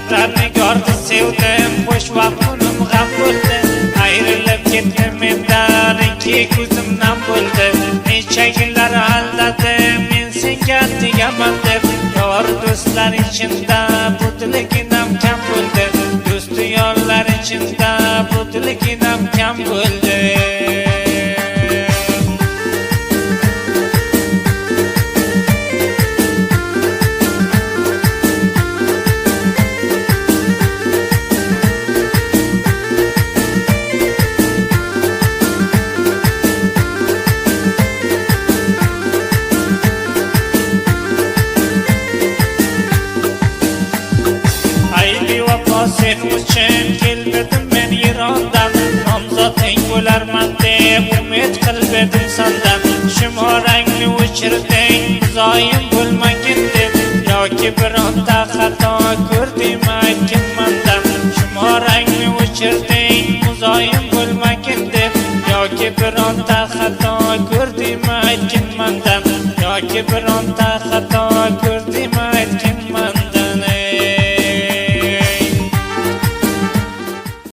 Daftarni ko'rdi sevdim, bo'sh vaqtim g'am bo'ldi. Ayrilib ketdim mendan, ikki ko'zim nam bo'ldi. Necha yillar aldadim, men senga tegaman deb. Yor do'stlar ichimda bu tilginam kam bo'ldi. Do'st yorlar ichimda bu tilginam kam bo'ldi. Sen uchun kelmadim men Irondan, nomzoding bo'larman deb umid qildim sandan. Shumorangni o'chirding, zoyim bo'lmagin deb, yoki bironta xato ko'rding aytgin mendan. Shumorangni o'chirding, zoyim bo'lmagin deb, yoki bironta xato ko'rding aytgin mendan, yoki bironta